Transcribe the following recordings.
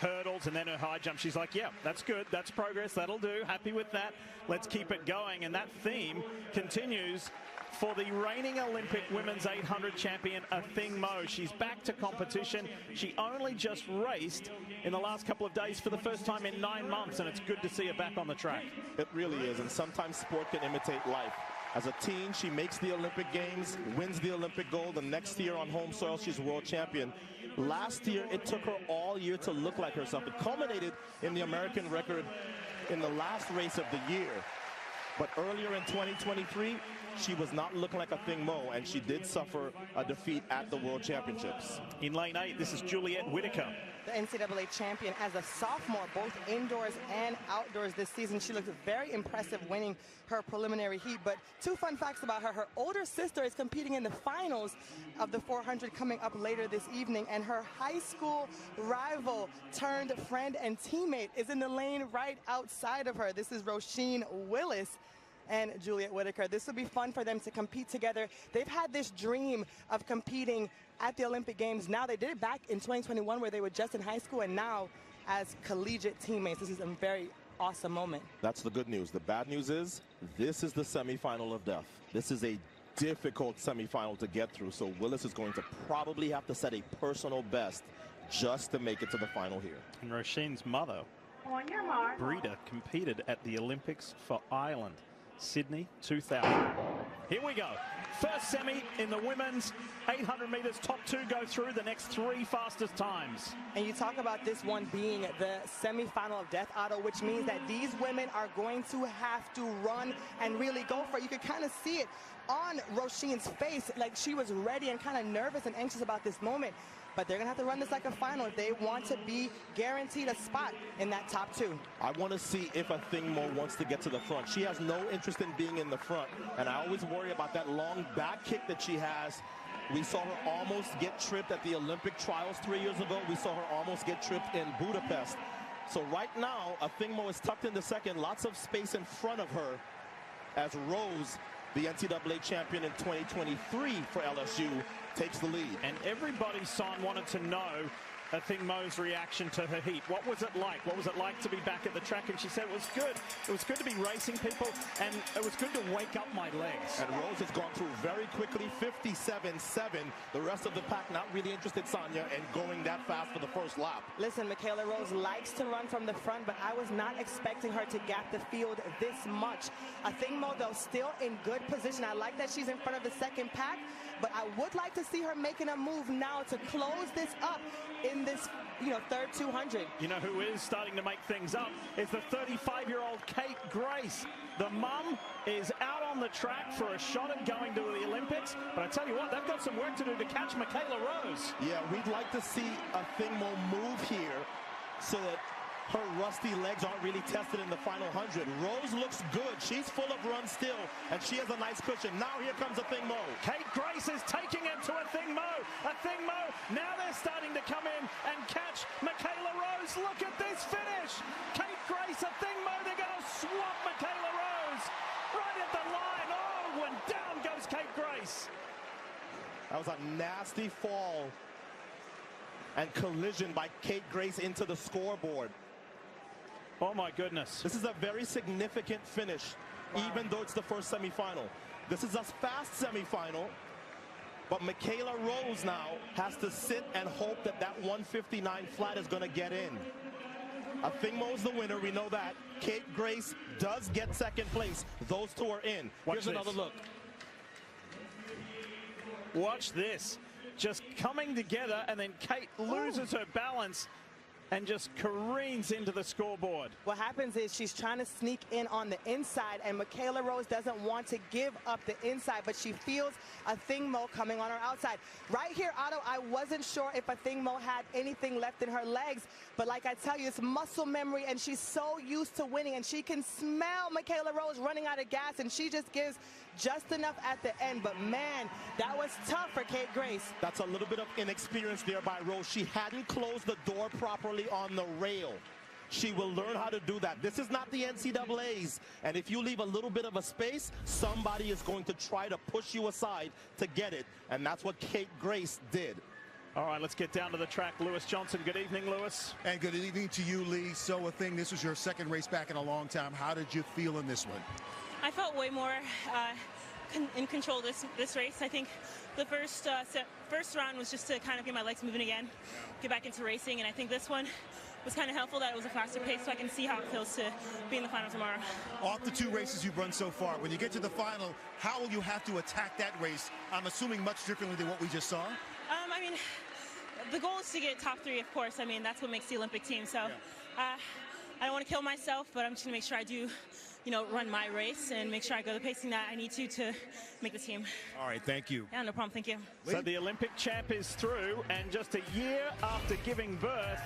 hurdles and then her high jump. She's like, yeah, that's good. That's progress. That'll do. Happy with that. Let's keep it going. And that theme continues for the reigning Olympic women's 800 champion, Athing Mu. She's back to competition. She only just raced in the last couple of days for the first time in 9 months, and it's good to see her back on the track. It really is, and sometimes sport can imitate life. As a teen, she makes the Olympic Games, wins the Olympic gold. The next year on home soil, she's world champion. Last year, it took her all year to look like herself. It culminated in the American record in the last race of the year. But earlier in 2023, she was not looking like Athing Mu, and she did suffer a defeat at the World Championships. In lane 8, this is Juliette Whitaker. The NCAA champion as a sophomore, both indoors and outdoors this season. She looks very impressive winning her preliminary heat. But 2 fun facts about her. Her older sister is competing in the finals of the 400 coming up later this evening. And her high school rival turned friend and teammate is in the lane right outside of her. This is Roisin Willis and Juliette Whitaker. This will be fun for them to compete together. They've had this dream of competing at the Olympic Games. Now they did it back in 2021 where they were just in high school, and now as collegiate teammates. This is a very awesome moment. That's the good news. The bad news is this is the semifinal of death. This is a difficult semifinal to get through, so Willis is going to probably have to set a personal best just to make it to the final here. And Roisin's mother, Breda, competed at the Olympics for Ireland. Sydney 2000. Here we go. First semi in the women's 800 meters. Top 2 go through. The next 3 fastest times. And you talk about this one being the semifinal of death, Otto, which means that these women are going to have to run and really go for it. You could kind of see it on Roisin's face, like she was ready and kind of nervous and anxious about this moment. But they're going to have to run this like a final if they want to be guaranteed a spot in that top 2. I want to see if Athing Mu wants to get to the front. She has no interest in being in the front, and I always worry about that long back kick that she has. We saw her almost get tripped at the Olympic trials 3 years ago. We saw her almost get tripped in Budapest. So right now, Athing Mu is tucked into second. Lots of space in front of her as Rose, the NCAA champion in 2023 for LSU, takes the lead. And everybody, Son, wanted to know Athing Mu's reaction to her heat. What was it like? What was it like to be back at the track? And she said it was good. It was good to be racing people, and it was good to wake up my legs. And Rose has gone through very quickly, 57.7. The rest of the pack not really interested, Sonia, in going that fast for the first lap. Listen, Michaela Rose likes to run from the front, but I was not expecting her to gap the field this much. Athing Mu, though, still in good position. I like that she's in front of the second pack, but I would like to see her making a move now to close this up in this, third 200. You know who is starting to make things up? It's the 35-year-old Kate Grace. The mum is out on the track for a shot at going to the Olympics, but I tell you what, they've got some work to do to catch Michaela Rose. Yeah, we'd like to see Athing Mu move here so that her rusty legs aren't really tested in the final 100. Rose looks good. She's full of run still, and she has a nice cushion. Now here comes Athing Mu. Kate Grace is taking it to Athing Mu. Athing Mu, now they're starting to come in and catch Michaela Rose. Look at this finish. Kate Grace, Athing Mu, they're going to swap Michaela Rose right at the line. Oh, and down goes Kate Grace. That was a nasty fall and collision by Kate Grace into the scoreboard. Oh my goodness. This is a very significant finish, even though it's the first semifinal. This is a fast semifinal, but Michaela Rose now has to sit and hope that that 159 flat is going to get in. Athing Mu is the winner, we know that. Kate Grace does get second place. Those two are in. Here's another look. Watch this. Just coming together, and then Kate loses her balance and just careens into the scoreboard. What happens is she's trying to sneak in on the inside, and Michaela Rose doesn't want to give up the inside, but she feels Athing Mu coming on her outside. Right here, Otto, I wasn't sure if Athing Mu had anything left in her legs, but like I tell you, it's muscle memory, and she's so used to winning, and she can smell Michaela Rose running out of gas, and she just gives just enough at the end. But man, that was tough for Kate Grace. That's a little bit of inexperience there by Rose. She hadn't closed the door properly on the rail. She will learn how to do that. This is not the NCAAs, and if you leave a little bit of a space, somebody is going to try to push you aside to get it, and that's what Kate Grace did. All right, let's get down to the track. Lewis Johnson, good evening, Lewis. And good evening to you, Lee. So Athing, this was your second race back in a long time. How did you feel in this one? I felt way more in control this race. I think the first round was just to kind of get my legs moving again, get back into racing, and I think this one was kind of helpful that it was a faster pace so I can see how it feels to be in the final tomorrow. Off the 2 races you've run so far, when you get to the final, how will you have to attack that race? I'm assuming much differently than what we just saw? I mean, the goal is to get top 3, of course. I mean, that's what makes the Olympic team. So I don't want to kill myself, but I'm just going to make sure I do, run my race and make sure I go the pacing that I need to make the team. All right, thank you. Yeah, no problem. Thank you. So the Olympic champ is through, and just a year after giving birth,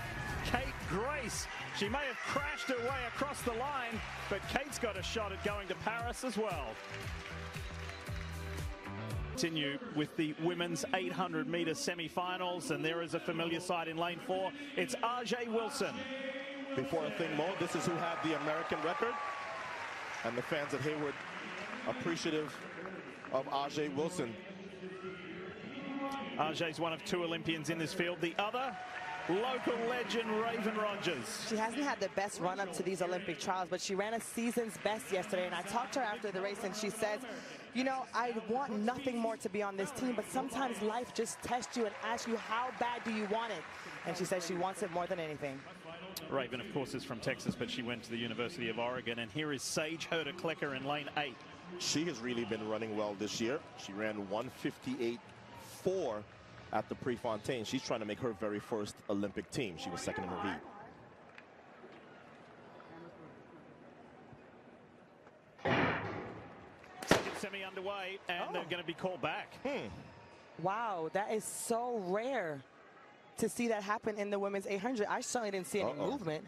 Kate Grace. She may have crashed her way across the line, but Kate's got a shot at going to Paris as well. Continue with the women's 800-meter semi-finals, and there is a familiar sight in lane 4. It's Ajeé Wilson. Before Athing Mu, this is who had the American record, and the fans at Hayward appreciative of Ajeé Wilson. Ajeé's one of 2 Olympians in this field. The other, local legend Raven Rogers. She hasn't had the best run up to these Olympic trials, but she ran a season's best yesterday. And I talked to her after the race, and she says, I want nothing more to be on this team, but sometimes life just tests you and asks you, how bad do you want it? And she says she wants it more than anything. Raven, of course, is from Texas, but she went to the University of Oregon. And here is Sage Herder-Klecker in lane 8. She has really been running well this year. She ran 1:58.4 at the Prefontaine. She's trying to make her very first Olympic team. She was second in her heat. Second semi underway, and they're going to be called back. Wow, that is so rare to see that happen in the women's 800. I certainly didn't see any movement.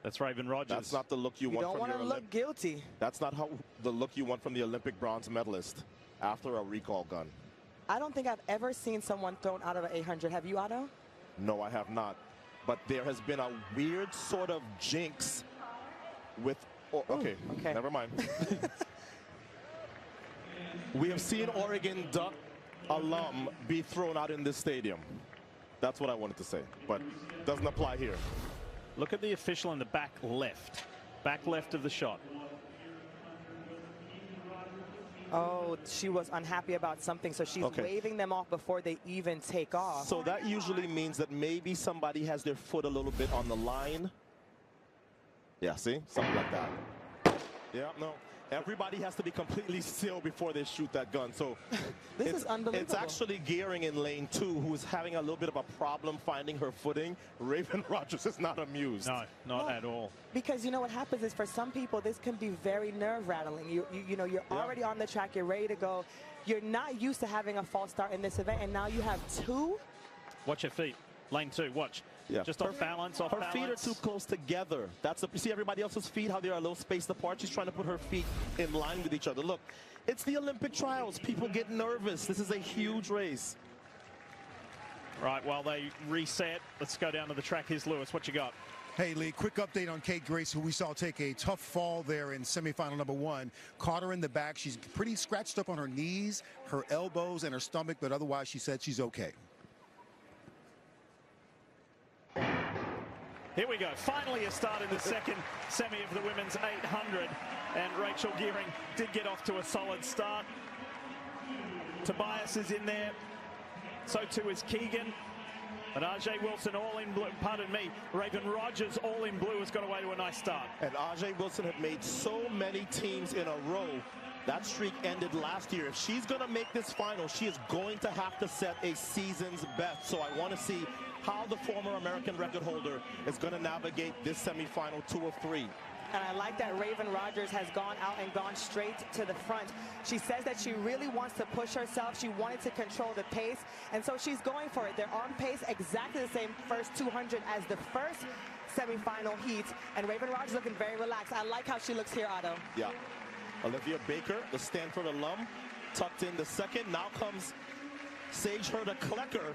That's Raven Rogers. That's not the look you want from your... You don't want to look guilty. That's not the look you want from the Olympic bronze medalist after a recall gun. I don't think I've ever seen someone thrown out of an 800. Have you, Otto? No, I have not. But there has been a weird sort of jinx with... Okay, never mind. We have seen Oregon Duck alum be thrown out in this stadium. That's what I wanted to say, but doesn't apply here. Look at the official in the back left of the shot. Oh, she was unhappy about something, so she's waving them off before they even take off. So that usually means that maybe somebody has their foot a little bit on the line. Yeah, see? Something like that. Yeah, no. Everybody has to be completely still before they shoot that gun. So this is unbelievable. It's actually Gearing in lane 2 who's having a little bit of a problem finding her footing. Raven Rogers is not amused. No, not at all. Because what happens is for some people this can be very nerve-rattling. You're already on the track, you're ready to go. You're not used to having a false start in this event, and now you have 2. Watch your feet. Lane 2, watch. Yeah. Just off balance, off balance. Her feet are too close together. You see everybody else's feet, how they're a little spaced apart? She's trying to put her feet in line with each other. Look, it's the Olympic trials. People get nervous. This is a huge race. Right, while they reset, let's go down to the track. Here's Lewis. What you got? Hey, Lee, quick update on Kate Grace, who we saw take a tough fall there in semifinal number 1. Caught her in the back. She's pretty scratched up on her knees, her elbows, and her stomach, but otherwise she said she's okay. Here we go. Finally a start in the second semi of the women's 800. And Rachel Gearing did get off to a solid start. Tobias is in there. So too is Keegan. But Ajeé Wilson all in blue. Pardon me. Raven Rogers all in blue has got away to a nice start. And Ajeé Wilson had made so many teams in a row. That streak ended last year. If she's going to make this final, she is going to have to set a season's best. So I want to see how the former American record holder is going to navigate this semifinal 2 of 3. And I like that Raven Rogers has gone out and gone straight to the front. She says that she really wants to push herself. She wanted to control the pace, and so she's going for it. They're on pace exactly the same first 200 as the first semifinal heat, and Raven Rogers looking very relaxed. I like how she looks here, Otto. Yeah. Olivia Baker, the Stanford alum, tucked in the second. Now comes Sage Herder-Klecker,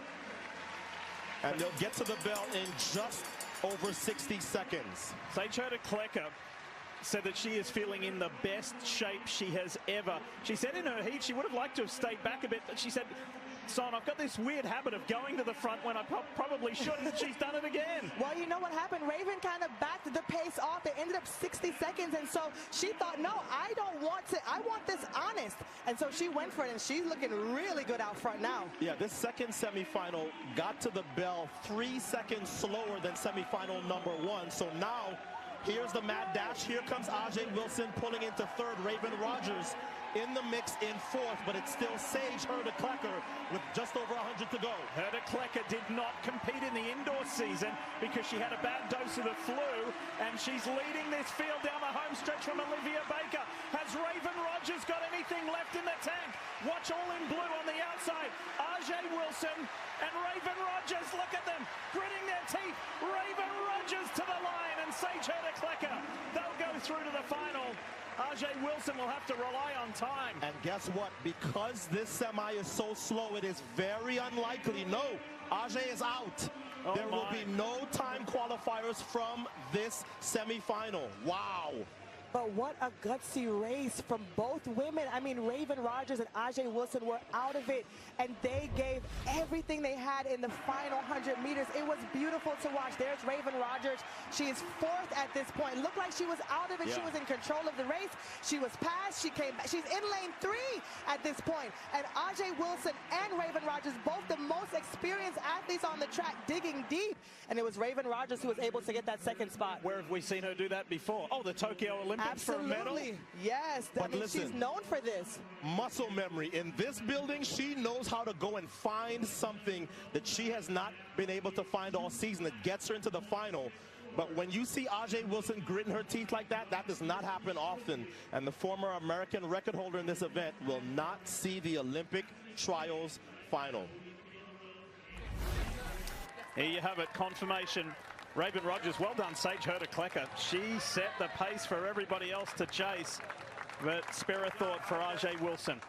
and they'll get to the bell in just over 60 seconds. Sage Herder-Klecker said that she is feeling in the best shape she has ever. She said in her heat she would have liked to have stayed back a bit, but she said Son, I've got this weird habit of going to the front when I probably shouldn't. She's done it again. Well, you know what happened? Raven kind of backed the pace off. They ended up 60 seconds, and so she thought, no, I don't want to. I want this honest. And so she went for it, and she's looking really good out front now. Yeah, this second semifinal got to the bell 3 seconds slower than semifinal number 1. So now, here's the mad dash. Here comes Ajay Wilson pulling into third. Raven Rogers in the mix in fourth, but it's still Sage Hurta-Klecker with just over 100 to go. Hurta-Klecker did not compete in the indoor season because she had a bad dose of the flu, and she's leading this field down the home stretch from Olivia Baker. Has Raven Rogers got anything left in the tank? Watch all in blue on the outside. Ajay Wilson and Raven Rogers, look at them, gritting their teeth. Raven Rogers to the line, and Sage Hurta-Klecker, they'll go through to the final. Ajay Wilson will have to rely on time. And guess what? Because this semi is so slow, it is very unlikely. No, Ajay is out. Oh there will be no time qualifiers from this semifinal. Wow. But what a gutsy race from both women. I mean, Raven Rogers and Ajay Wilson were out of it, and they gave everything they had in the final 100 meters. It was beautiful to watch. There's Raven Rogers. She is fourth at this point. Looked like she was out of it. Yeah. She was in control of the race. She was passed. She came back. She's in lane 3 at this point. And Ajay Wilson and Raven Rogers, both the most experienced athletes on the track, digging deep. And it was Raven Rogers who was able to get that second spot. Where have we seen her do that before? Oh, the Tokyo Olympics for a medal? Absolutely. Yes. I mean, listen, she's known for this. Muscle memory. In this building, she knows how to go and find something that she has not been able to find all season that gets her into the final. But when you see Ajay Wilson gritting her teeth like that, that does not happen often. And the former American record holder in this event will not see the Olympic trials final. Here you have it, confirmation. Raven Rogers, well done, Sage Hurta-Klecker. She set the pace for everybody else to chase, but spare a thought for Ajay Wilson.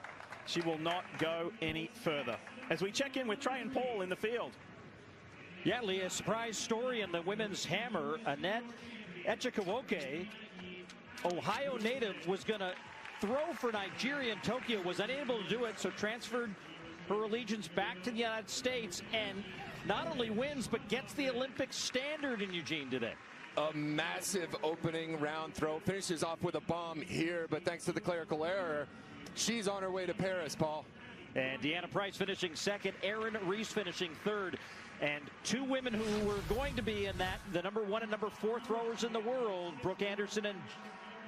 She will not go any further. As we check in with Trey and Paul in the field. Yeah, Lee, a surprise story in the women's hammer. Annette Echikawoke, Ohio native, was going to throw for Nigeria in Tokyo, was unable to do it, so transferred her allegiance back to the United States, and not only wins, but gets the Olympic standard in Eugene today. A massive opening round throw. Finishes off with a bomb here, but thanks to the clerical error, she's on her way to Paris, Paul. And Deanna Price finishing second, Erin Reese finishing third. And two women who were going to be in that, the number 1 and number 4 throwers in the world, Brooke Anderson and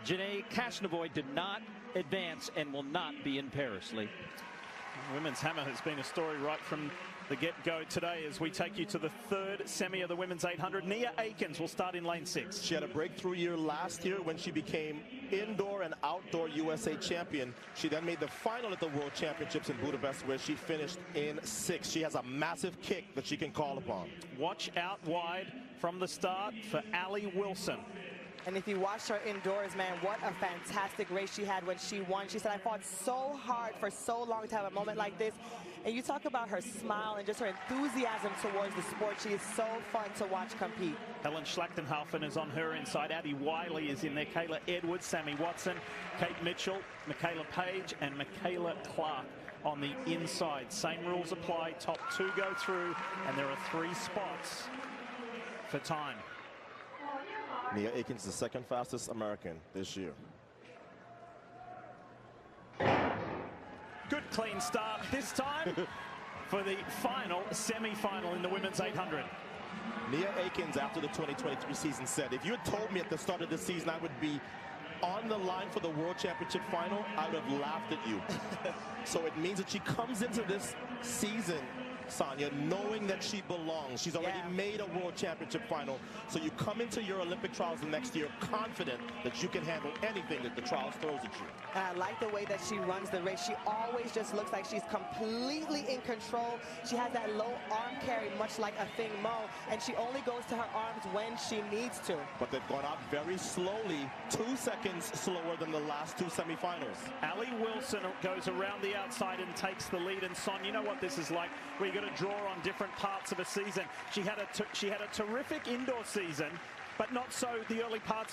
Janae Kasnavoy, did not advance and will not be in Paris, Lee. Women's hammer has been a story right from the get-go today as we take you to the third semi of the women's 800. Nia Akins will start in lane 6. She had a breakthrough year last year when she became indoor and outdoor USA champion. She then made the final at the World Championships in Budapest, where she finished in 6th. She has a massive kick that she can call upon. Watch out wide from the start for Allie Wilson. And if you watch her indoors, man, what a fantastic race she had when she won. She said, I fought so hard for so long to have a moment like this. And you talk about her smile and just her enthusiasm towards the sport. She is so fun to watch compete. Helen Schlachtenhaufen is on her inside. Addie Wiley is in there. Kayla Edwards, Sammy Watson, Kate Mitchell, Michaela Page, and Michaela Clark on the inside. Same rules apply. Top 2 go through, and there are 3 spots for time. Nia Akins, the second fastest American this year. Good clean start this time for the final semi-final in the women's 800. Nia Akins, after the 2023 season, said, if you had told me at the start of the season I would be on the line for the World Championship final, I would have laughed at you. So it means that she comes into this season, Sonia, knowing that she belongs. She's already made a World Championship final. So you come into your Olympic trials the next year confident that you can handle anything that the trials throws at you. And I like the way that she runs the race. She always just looks like she's completely in control. She has that low arm carry, much like Athing Mu, and she only goes to her arms when she needs to. But they've gone out very slowly, 2 seconds slower than the last 2 semifinals. Allie Wilson goes around the outside and takes the lead. And Son, you know what this is like, where you got to draw on different parts of a season. She had a terrific indoor season, but not so the early parts of